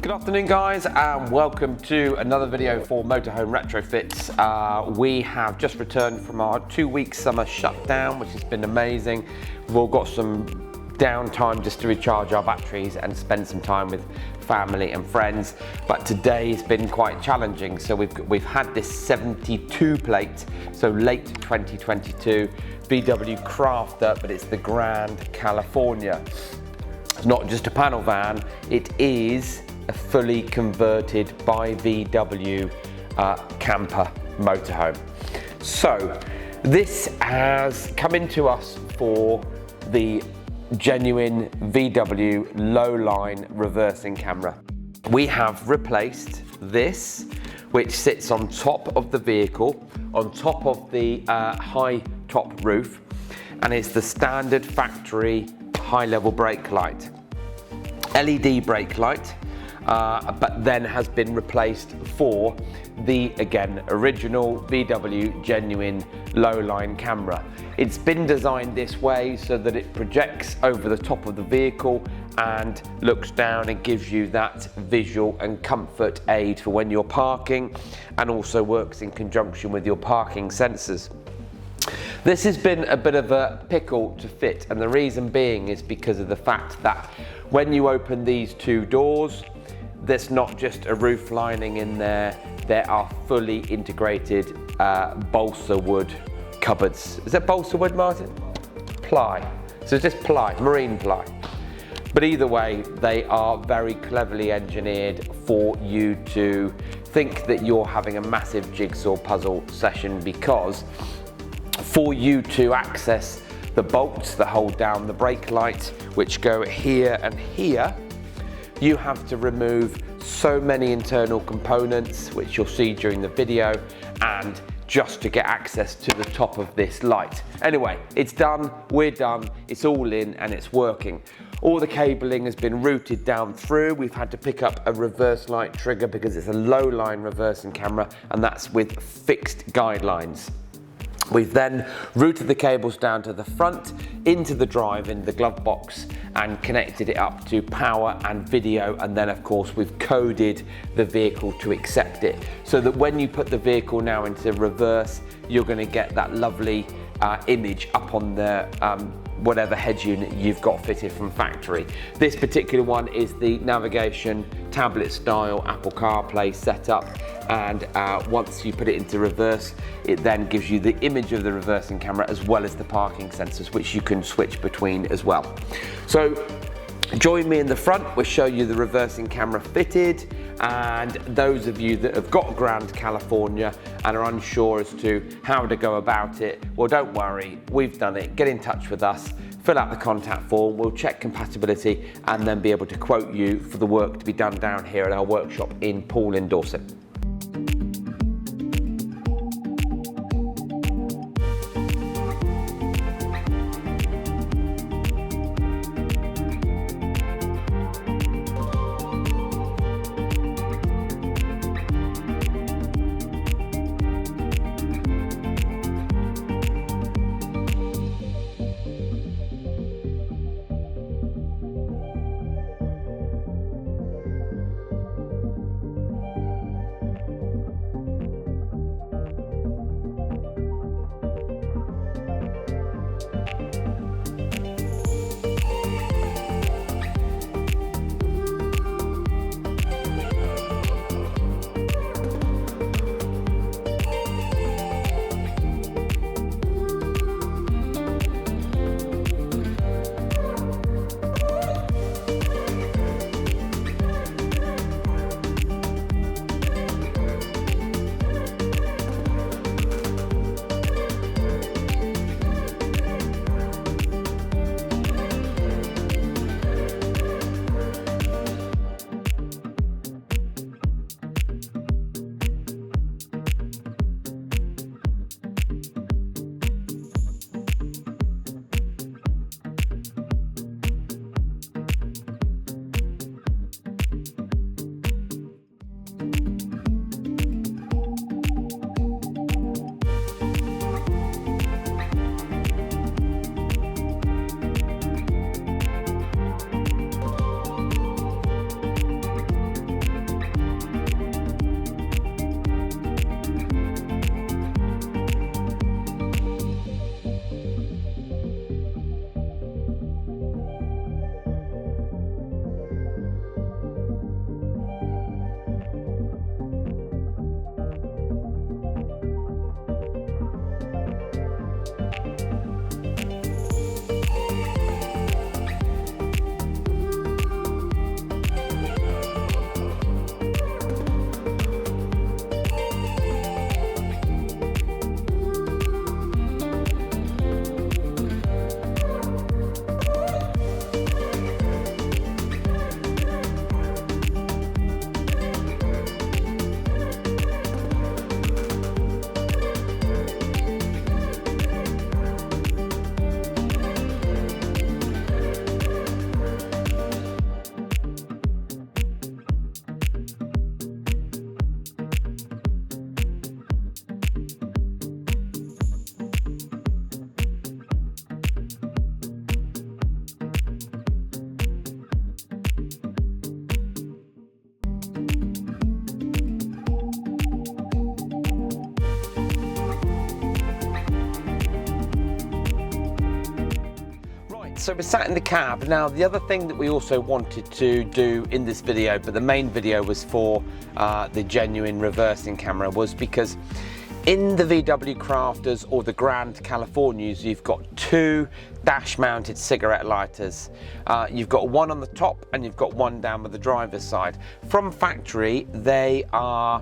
Good afternoon guys, and welcome to another video for Motorhome Retrofits. We have just returned from our 2-week summer shutdown, which has been amazing. We've all got some downtime just to recharge our batteries and spend some time with family and friends. But today's been quite challenging. So we've had this 72 plate, so late 2022 VW Crafter, but it's the Grand California. It's not just a panel van, it is a fully converted by VW camper motorhome. So this has come into us for the genuine VW Lowline reversing camera. We have replaced this, which sits on top of the vehicle, on top of the high top roof, and it's the standard factory high level brake light. LED brake light, but then has been replaced for the, again, original VW genuine Lowline camera. It's been designed this way so that it projects over the top of the vehicle and looks down and gives you that visual and comfort aid for when you're parking, and also works in conjunction with your parking sensors. This has been a bit of a pickle to fit, and the reason being is because of the fact that when you open these two doors, there's not just a roof lining in there, there are fully integrated balsa wood cupboards. Is that balsa wood, Martin? Ply. So it's just ply, marine ply. But either way, they are very cleverly engineered for you to think that you're having a massive jigsaw puzzle session, because for you to access the bolts that hold down the brake light, which go here and here, you have to remove so many internal components, which you'll see during the video, and just to get access to the top of this light. Anyway, it's done, we're done, it's all in and it's working. All the cabling has been routed down through. We've had to pick up a reverse light trigger because it's a low line reversing camera, and that's with fixed guidelines. We've then routed the cables down to the front, into the drive, in the glove box, and connected it up to power and video, and then of course we've coded the vehicle to accept it, so that when you put the vehicle now into reverse, you're going to get that lovely image up on the whatever head unit you've got fitted from factory. This particular one is the navigation tablet style Apple CarPlay setup, and once you put it into reverse, it then gives you the image of the reversing camera as well as the parking sensors, which you can switch between as well. So join me in the front, we'll show you the reversing camera fitted, and those of you that have got Grand California and are unsure as to how to go about it, well, don't worry, we've done it. Get in touch with us, fill out the contact form, we'll check compatibility, and then be able to quote you for the work to be done down here at our workshop in Poole in Dorset. so we're sat in the cab. Now, the other thing that we also wanted to do in this video, but the main video was for the genuine reversing camera, was because in the VW Crafters or the Grand Californias, you've got two dash mounted cigarette lighters. You've got one on the top and you've got one down with the driver's side. From factory, they are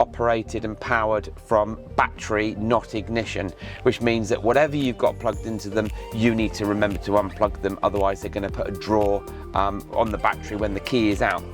operated and powered from battery, not ignition, which means that whatever you've got plugged into them, you need to remember to unplug them, otherwise they're going to put a drawer on the battery when the key is out.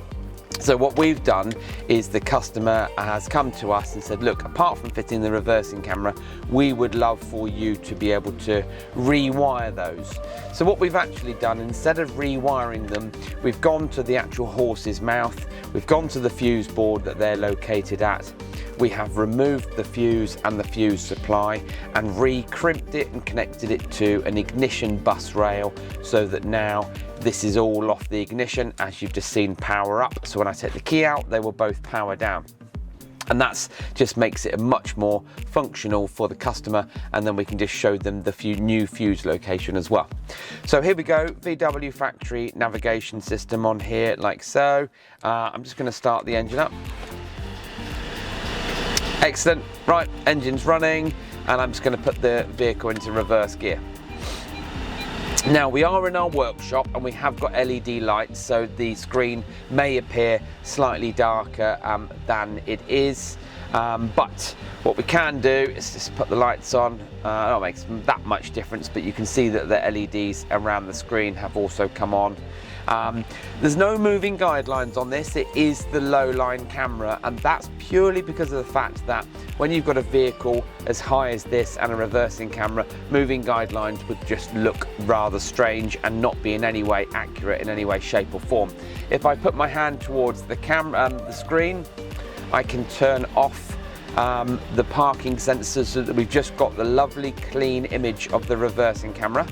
So what we've done is the customer has come to us and said, look, apart from fitting the reversing camera, we would love for you to be able to rewire those. So what we've actually done, instead of rewiring them, we've gone to the actual horse's mouth, we've gone to the fuse board that they're located at, we have removed the fuse and the fuse supply and re-crimped it and connected it to an ignition bus rail, so that now this is all off the ignition, as you've just seen, power up. So when I take the key out, they will both power down. And that's just makes it much more functional for the customer, and then we can just show them the new fuse location as well. So here we go, VW factory navigation system on here, like so. I'm just going to start the engine up. Excellent, right, engine's running, and I'm just going to put the vehicle into reverse gear. Now, we are in our workshop and we have got LED lights, so the screen may appear slightly darker than it is, but what we can do is just put the lights on. It don't make that much difference, but you can see that the LEDs around the screen have also come on. There's no moving guidelines on this. It is the Lowline camera, and that's purely because of the fact that when you've got a vehicle as high as this and a reversing camera, moving guidelines would just look rather strange and not be in any way accurate in any way, shape or form. If I put my hand towards the camera, the screen, I can turn off the parking sensors so that we've just got the lovely clean image of the reversing camera.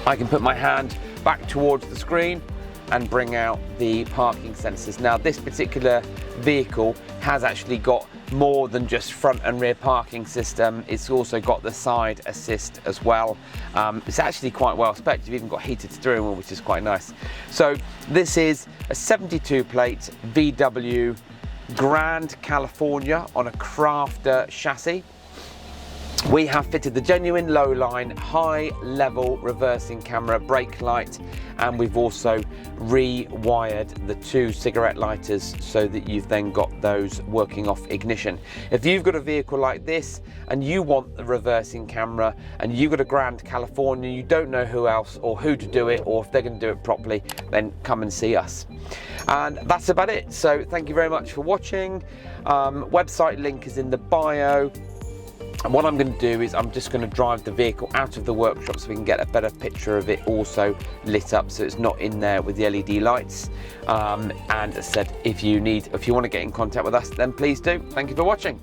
I can put my hand back towards the screen and bring out the parking sensors. Now, this particular vehicle has actually got more than just front and rear parking system. It's also got the side assist as well. It's actually quite well spec'd. You've even got heated steering wheel, which is quite nice. So this is a 72 plate VW Grand California on a Crafter chassis. We have fitted the genuine Lowline high level reversing camera, brake light, and we've also rewired the two cigarette lighters so that you've then got those working off ignition. If you've got a vehicle like this and you want the reversing camera and you've got a Grand California, you don't know who else or who to do it or if they're going to do it properly, then come and see us. And that's about it. So thank you very much for watching. Website link is in the bio. And what I'm going to do is I'm just going to drive the vehicle out of the workshop so we can get a better picture of it also lit up, so it's not in there with the LED lights. And as I said, if you want to get in contact with us, then please do. Thank you for watching.